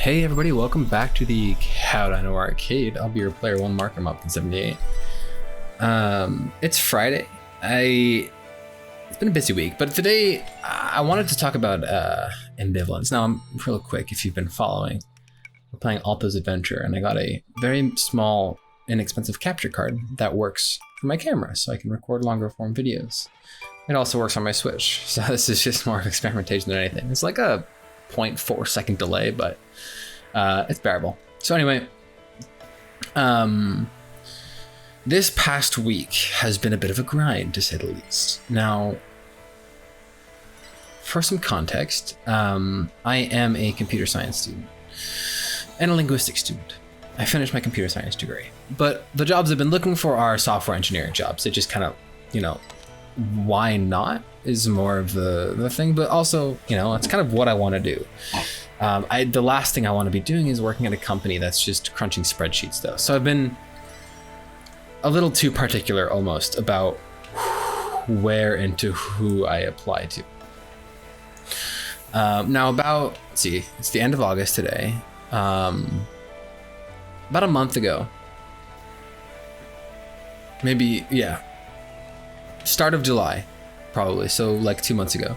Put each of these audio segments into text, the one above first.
Hey everybody, welcome back to the Cowdino arcade. I'll be your player one marker, mobkinz 78. It's Friday. It's been a busy week, but today I wanted to talk about ambivalence. Now, real quick, if you've been following, we're playing Alto's Adventure, and I got a very small, inexpensive capture card that works for my camera, so I can record longer form videos. It also works on my Switch, so this is just more of experimentation than anything. It's like a 0.4 second delay, but it's bearable. So anyway, this past week has been a bit of a grind, to say the least. Now, for some context, I am a computer science student and a linguistics student. I finished my computer science degree, but the jobs I've been looking for are software engineering jobs. It just kind of, why not is more of the thing, but also, it's kind of what I want to do. The last thing I want to be doing is working at a company that's just crunching spreadsheets though. So I've been a little too particular almost about where and to who I apply to. Now let's see, it's the end of August today. About a month ago, maybe, yeah, start of July, probably, so like 2 months ago,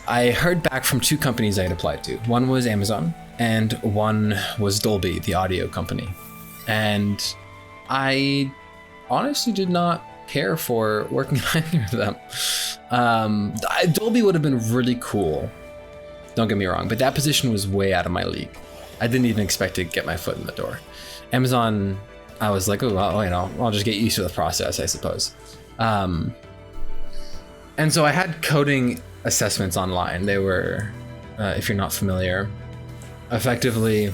I heard back from two companies I had applied to. One was Amazon, and one was Dolby, the audio company. And I honestly did not care for working at either of them. Dolby would have been really cool, don't get me wrong, but that position was way out of my league. I didn't even expect to get my foot in the door. Amazon, I was like, oh, well, I'll just get used to the process, I suppose. And so I had coding assessments online. They were, if you're not familiar, effectively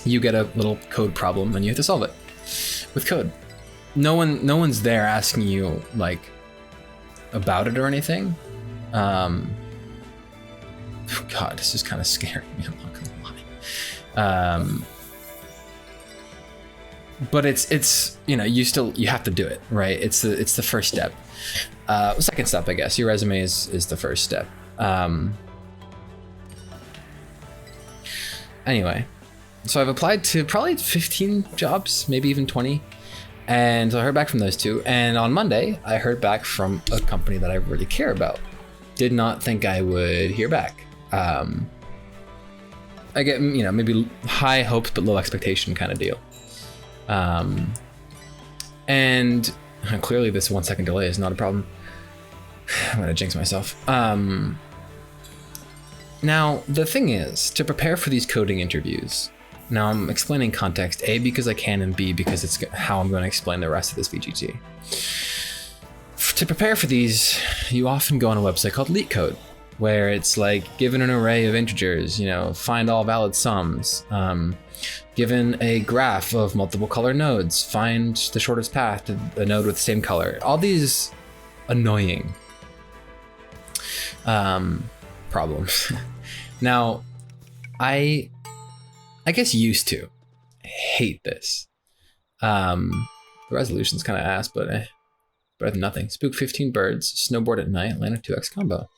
you get a little code problem and you have to solve it with code. No one's there asking you like about it or anything. God, this is kind of scaring me, I'm not gonna lie. But it's you have to do it, right? It's the first step. Second step, I guess. Your resume is the first step. Anyway, so I've applied to probably 15 jobs, maybe even 20. And so I heard back from those two. And on Monday, I heard back from a company that I really care about. Did not think I would hear back. I get, maybe high hopes but low expectation kind of deal. And clearly this 1 second delay is not a problem. I'm gonna jinx myself. Now, the thing is, to prepare for these coding interviews, now I'm explaining context, A, because I can, and B, because it's how I'm going to explain the rest of this VGT. To prepare for these, you often go on a website called LeetCode, where it's like, given an array of integers, find all valid sums. Given a graph of multiple color nodes, find the shortest path to a node with the same color. All these annoying problems. Now, I guess used to hate this. The resolution's kind of ass, but better than nothing. Spook 15 birds, snowboard at night, land a 2x combo.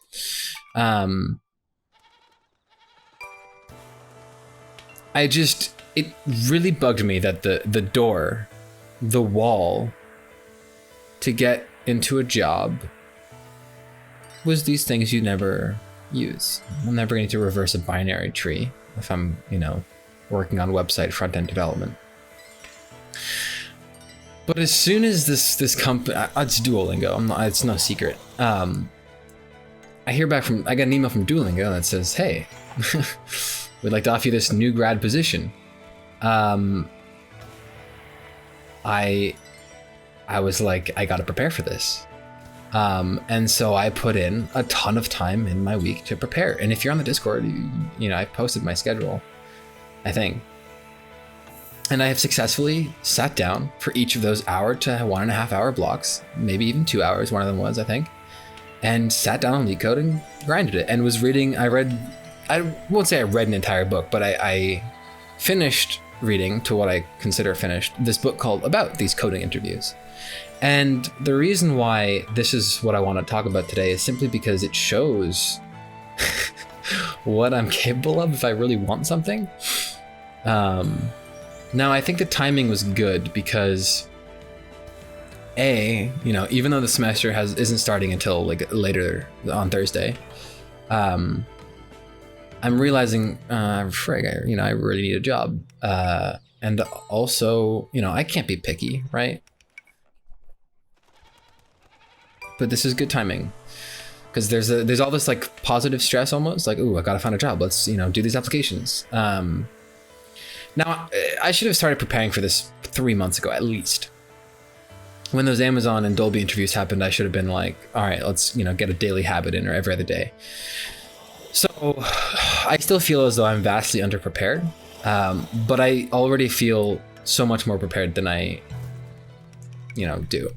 It really bugged me that the wall to get into a job was these things you never use. I'm never going to reverse a binary tree if I'm, working on website front-end development. But as soon as this company, it's Duolingo, it's no secret. I got an email from Duolingo that says, hey, we'd like to offer you this new grad position. I was like, I gotta prepare for this. And so I put in a ton of time in my week to prepare. And if you're on the Discord, I posted my schedule, I think. And I have successfully sat down for each of those hour to 1.5 hour blocks, maybe even 2 hours, one of them was, I think, and sat down on LeetCode and grinded it and was reading. I won't say I read an entire book, but I finished reading, to what I consider finished, this book called About These Coding Interviews. And the reason why this is what I want to talk about today is simply because it shows what I'm capable of if I really want something. Now I think the timing was good because even though the semester isn't starting until like later on Thursday, I'm realizing, I really need a job. And also, I can't be picky, right? But this is good timing because there's all this like positive stress almost, like, ooh, I gotta find a job. Let's, do these applications. Now I should have started preparing for this 3 months ago, at least. When those Amazon and Dolby interviews happened, I should have been like, all right, let's, get a daily habit in or every other day. So I still feel as though I'm vastly underprepared, but I already feel so much more prepared than I, do.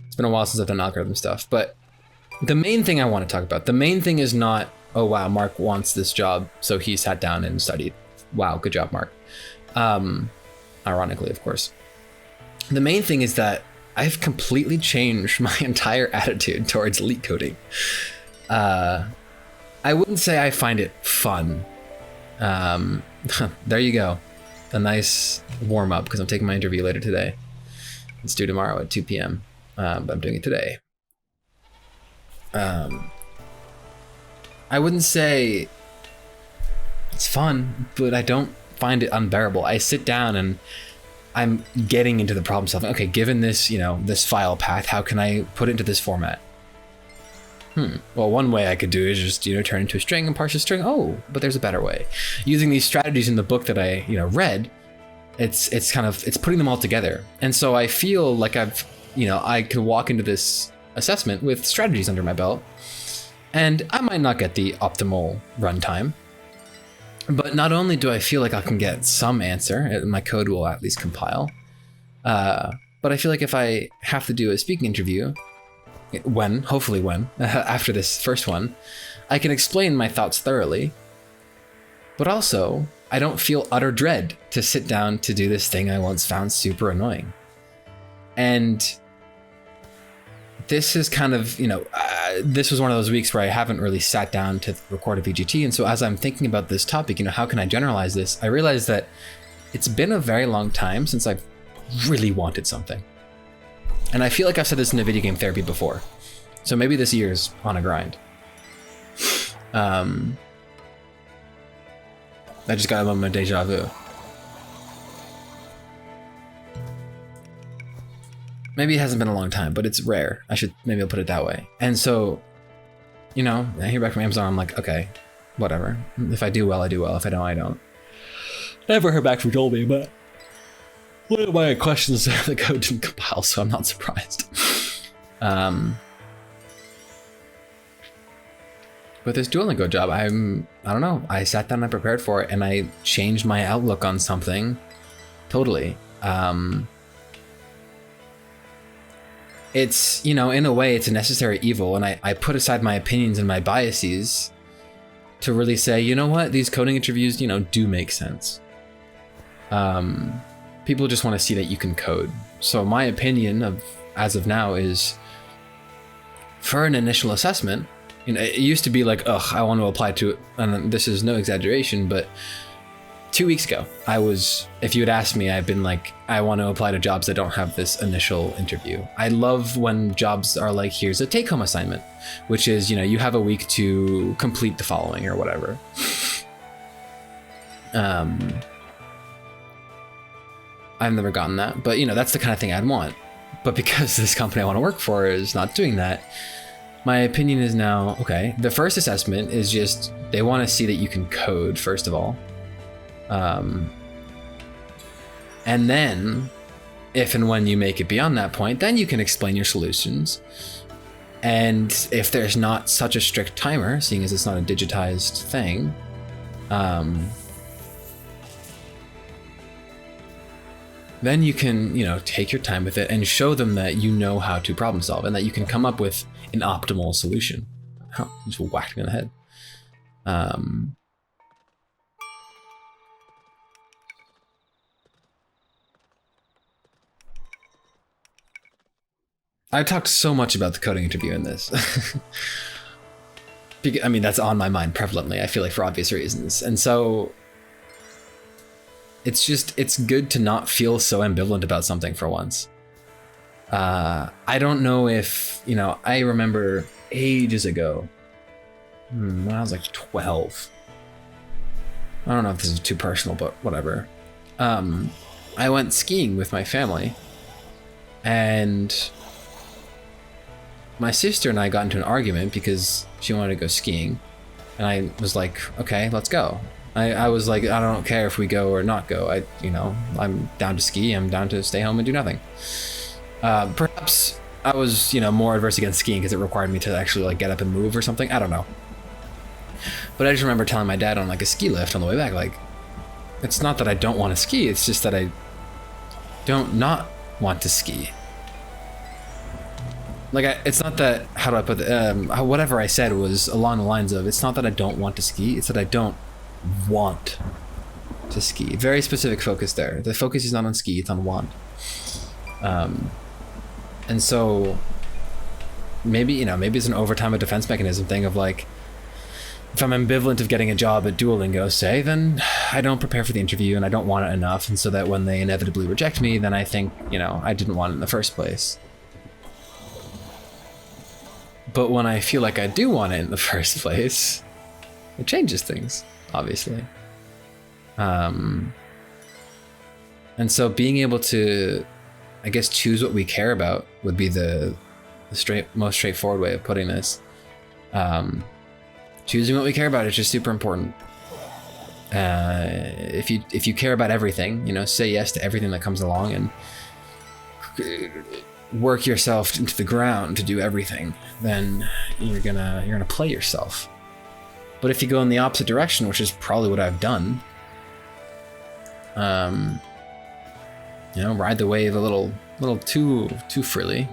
It's been a while since I've done algorithm stuff, but the main thing I want to talk about, the main thing is not, oh, wow, Mark wants this job, so he sat down and studied. Wow, good job, Mark. Ironically, of course. The main thing is that I've completely changed my entire attitude towards leak coding. I wouldn't say I find it fun. There you go. A nice warm up because I'm taking my interview later today. It's due tomorrow at 2 p.m. But I'm doing it today. I wouldn't say it's fun, but I don't find it unbearable. I sit down and I'm getting into the problem solving. Okay, given this, this file path, how can I put it into this format? Well, one way I could do is just, turn into a string and parse a string. Oh, but there's a better way. Using these strategies in the book that I, read, it's putting them all together. And so I feel like I could walk into this assessment with strategies under my belt, and I might not get the optimal runtime, but not only do I feel like I can get some answer, my code will at least compile, but I feel like if I have to do a speaking interview, hopefully when, after this first one, I can explain my thoughts thoroughly, but also I don't feel utter dread to sit down to do this thing I once found super annoying. And this is kind of, this was one of those weeks where I haven't really sat down to record a VGT. And so as I'm thinking about this topic, how can I generalize this? I realized that it's been a very long time since I've really wanted something. And I feel like I've said this in a video game therapy before. So maybe this year's on a grind. I just got a moment of deja vu. Maybe it hasn't been a long time, but it's rare. Maybe I'll put it that way. And so, I hear back from Amazon, I'm like, okay, whatever. If I do well, I do well. If I don't, I don't. Never heard back from Dolby, but one of my questions, the code didn't compile, so I'm not surprised. But this Duolingo job, I don't know. I sat down and I prepared for it, and I changed my outlook on something totally. It's, in a way, it's a necessary evil, and I put aside my opinions and my biases to really say, you know what, these coding interviews, do make sense. People just want to see that you can code. So my opinion as of now is, for an initial assessment, it used to be like, ugh, I want to apply to it, and this is no exaggeration, but 2 weeks ago, if you had asked me, I've been like, I want to apply to jobs that don't have this initial interview. I love when jobs are like, here's a take-home assignment, which is, you have a week to complete the following or whatever. I've never gotten that, but that's the kind of thing I'd want. But because this company I want to work for is not doing that, my opinion is now, okay, the first assessment is just, they want to see that you can code, first of all. And then, if and when you make it beyond that point, then you can explain your solutions. And if there's not such a strict timer, seeing as it's not a digitized thing, then you can, take your time with it and show them that you know how to problem solve and that you can come up with an optimal solution. Oh, just whacked me in the head. I talked so much about the coding interview in this. I mean, that's on my mind prevalently, I feel like, for obvious reasons. And so it's good to not feel so ambivalent about something for once. I don't know if, I remember ages ago, when I was like 12. I don't know if this is too personal, but whatever. I went skiing with my family, and my sister and I got into an argument because she wanted to go skiing, and I was like, okay, let's go. I was like, I don't care if we go or not go. I'm down to ski. I'm down to stay home and do nothing. Perhaps I was, more adverse against skiing because it required me to actually like get up and move or something. I don't know. But I just remember telling my dad on like a ski lift on the way back, like, it's not that I don't want to ski. It's just that I don't not want to ski. Like, it's not that, how do I put it? Whatever I said was along the lines of, it's not that I don't want to ski. It's that I don't want to ski. Very specific focus there. The focus is not on ski, it's on want. And so maybe it's an overtime, a defense mechanism thing of like, if I'm ambivalent of getting a job at Duolingo, say, then I don't prepare for the interview and I don't want it enough. And so that when they inevitably reject me, then I think, I didn't want it in the first place. But when I feel like I do want it in the first place, it changes things, obviously. And so being able to, I guess, choose what we care about would be the most straightforward way of putting this. Choosing what we care about is just super important. If you care about everything, say yes to everything that comes along and work yourself into the ground to do everything, then you're gonna play yourself. But if you go in the opposite direction, which is probably what I've done, ride the wave a little too freely,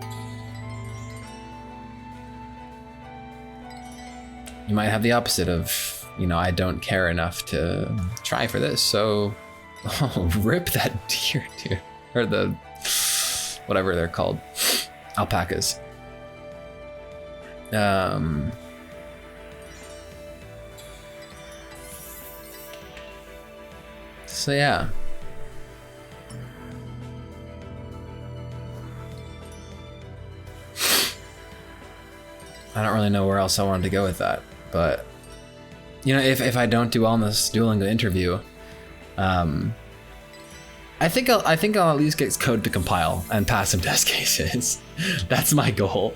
you might have the opposite of, I don't care enough to try for this, so rip that deer, dude. Or the, whatever they're called, alpacas. So yeah. I don't really know where else I wanted to go with that, but if I don't do well in this Duolingo interview, I think I'll at least get code to compile and pass some test cases. That's my goal.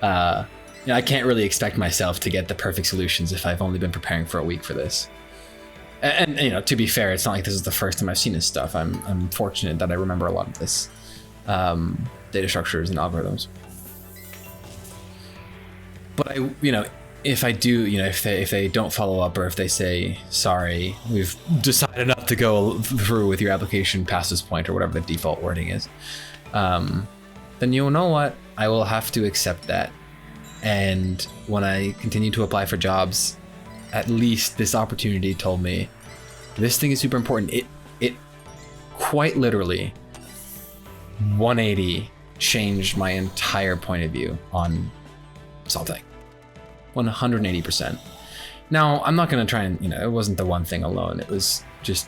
I can't really expect myself to get the perfect solutions if I've only been preparing for a week for this. And to be fair, it's not like this is the first time I've seen this stuff. I'm fortunate that I remember a lot of this, data structures and algorithms. But if I do, if they don't follow up, or if they say, sorry, we've decided not to go through with your application past this point, or whatever the default wording is, then you know what? I will have to accept that. And when I continue to apply for jobs, at least this opportunity told me this thing is super important. It quite literally 180 changed my entire point of view on something. 180%. Now, I'm not going to try and, it wasn't the one thing alone. It was just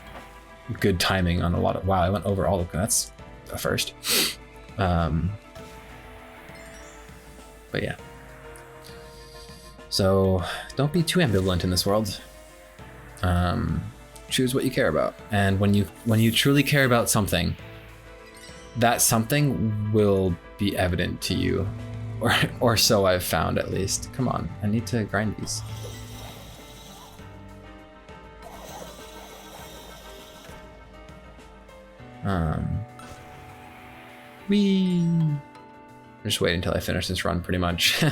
good timing on a lot of, wow, I went over all of that's a first. But yeah. So don't be too ambivalent in this world. Choose what you care about. And when you truly care about something, that something will be evident to you. Or so I've found, at least. Come on, I need to grind these. Just wait until I finish this run, pretty much.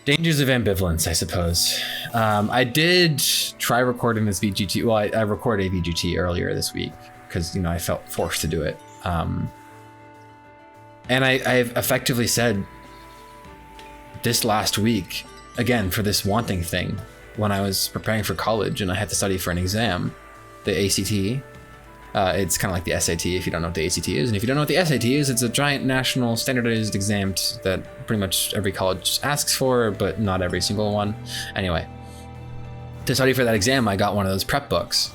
Dangers of ambivalence, I suppose. I did try recording this VGT. Well, I recorded a VGT earlier this week because I felt forced to do it. And I've effectively said this last week, again, for this wanting thing, when I was preparing for college and I had to study for an exam, the ACT, It's kind of like the SAT if you don't know what the ACT is. And if you don't know what the SAT is, it's a giant national standardized exam that pretty much every college asks for, but not every single one. Anyway, to study for that exam, I got one of those prep books.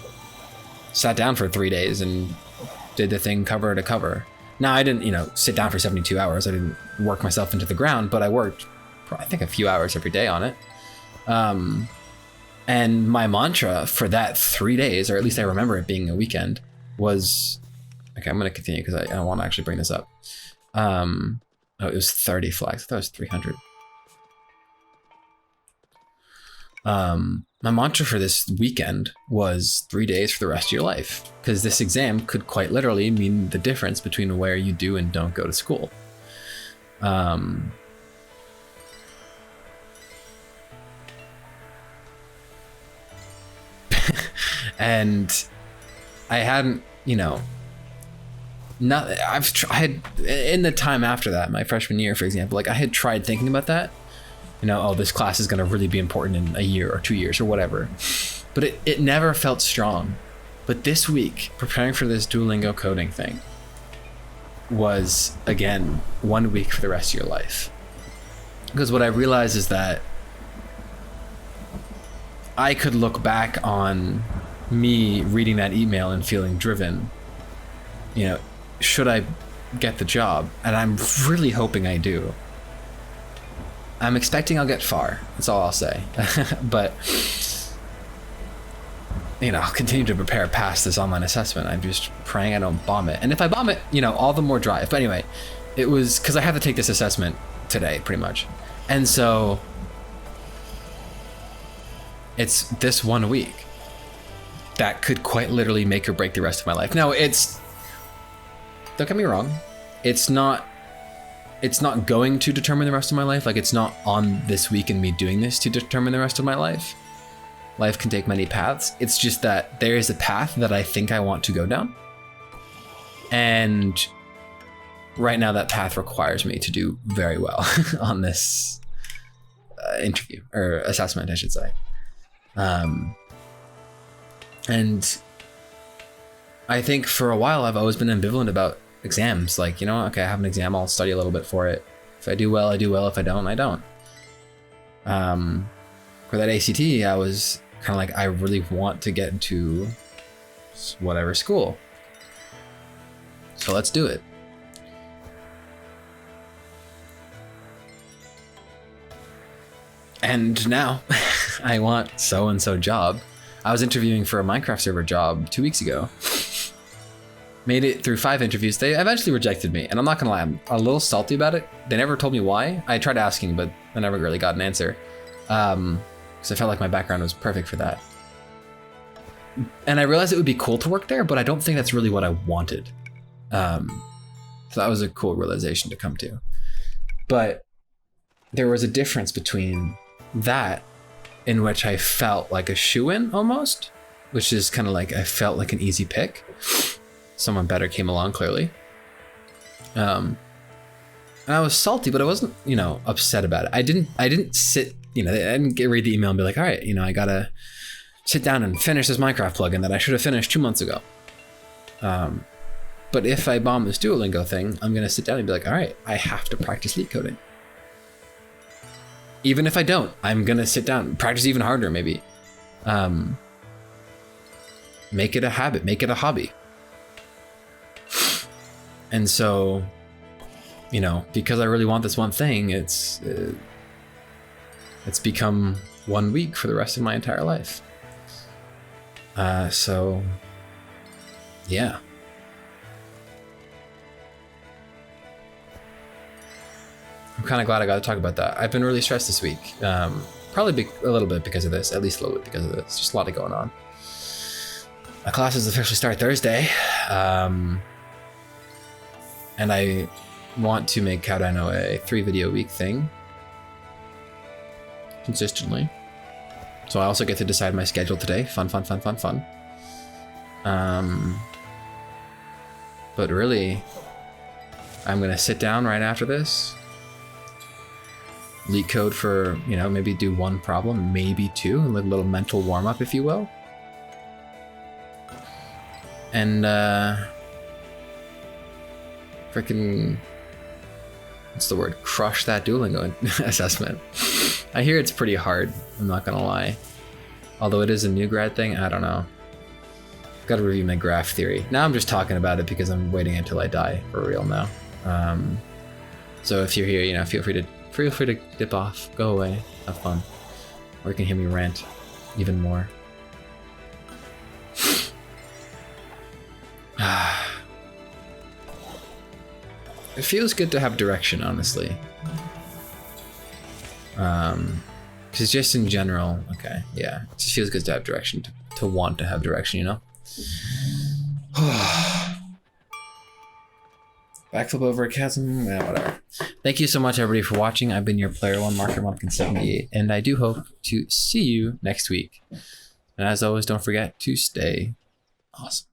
Sat down for 3 days and did the thing cover to cover. Now, I didn't, sit down for 72 hours. I didn't work myself into the ground, but I worked, I think, a few hours every day on it. And my mantra for that 3 days, or at least I remember it being a weekend, was, okay, I'm going to continue because I want to actually bring this up. Oh, it was 30 flags. I thought it was 300. My mantra for this weekend was 3 days for the rest of your life, because this exam could quite literally mean the difference between where you do and don't go to school. And I hadn't, I had in the time after that, my freshman year, for example, like I had tried thinking about that, oh, this class is going to really be important in a year or 2 years or whatever, but it never felt strong. But this week, preparing for this Duolingo coding thing was, again, 1 week for the rest of your life. Because what I realized is that I could look back on me reading that email and feeling driven, should I get the job? And I'm really hoping I do. I'm expecting I'll get far. That's all I'll say. But, I'll continue to prepare past this online assessment. I'm just praying I don't bomb it. And if I bomb it, all the more drive. But anyway, it was because I had to take this assessment today, pretty much. And so it's this 1 week that could quite literally make or break the rest of my life. Now, don't get me wrong, it's not going to determine the rest of my life. Like, it's not on this week and me doing this to determine the rest of my life. Life can take many paths. It's just that there is a path that I think I want to go down. And right now that path requires me to do very well on this interview, or assessment, I should say. And I think for a while I've always been ambivalent about exams. Like, okay, I have an exam, I'll study a little bit for it. If I do well, I do well. If I don't, I don't. For that ACT, I was kind of like, I really want to get into whatever school. So let's do it. And now I want so-and-so job. I was interviewing for a Minecraft server job 2 weeks ago. Made it through 5 interviews. They eventually rejected me, and I'm not gonna lie, I'm a little salty about it. They never told me why. I tried asking, but I never really got an answer. Because I felt like my background was perfect for that. And I realized it would be cool to work there, but I don't think that's really what I wanted. So that was a cool realization to come to. But there was a difference between that, in which I felt like a shoo-in almost, which is kind of like I felt like an easy pick. Someone better came along, clearly. And I was salty, but I wasn't, upset about it. I didn't sit, I didn't read the email and be like, all right, I gotta sit down and finish this Minecraft plugin that I should have finished 2 months ago. But if I bomb this Duolingo thing, I'm gonna sit down and be like, all right, I have to practice leak coding. Even if I don't, I'm gonna sit down, practice even harder, maybe. Make it a habit, make it a hobby. And so, because I really want this one thing, it's become 1 week for the rest of my entire life. So, yeah. I'm kind of glad I got to talk about that. I've been really stressed this week. Probably a little bit because of this, at least a little bit because of this. Just a lot going on. My classes officially start Thursday. And I want to make Cowdino a 3-video week thing consistently. So I also get to decide my schedule today. Fun. But really, I'm gonna sit down right after this, leak code for, maybe do 1 problem, maybe 2, a little mental warm up, if you will. and freaking, what's the word? Crush that Duolingo assessment. I hear it's pretty hard, I'm not gonna lie. Although it is a new grad thing, I don't know. Gotta review my graph theory. Now I'm just talking about it because I'm waiting until I die for real now. So if you're here, you know, feel free to dip off, go away, have fun. Or you can hear me rant even more. It feels good to have direction, honestly. Because just in general, okay, yeah, it just feels good to have direction, to want to have direction, you know? Backflip over a chasm, yeah, whatever. Thank you so much, everybody, for watching. I've been your player one, Marker Mobkinz 78, and I do hope to see you next week. And as always, don't forget to stay awesome.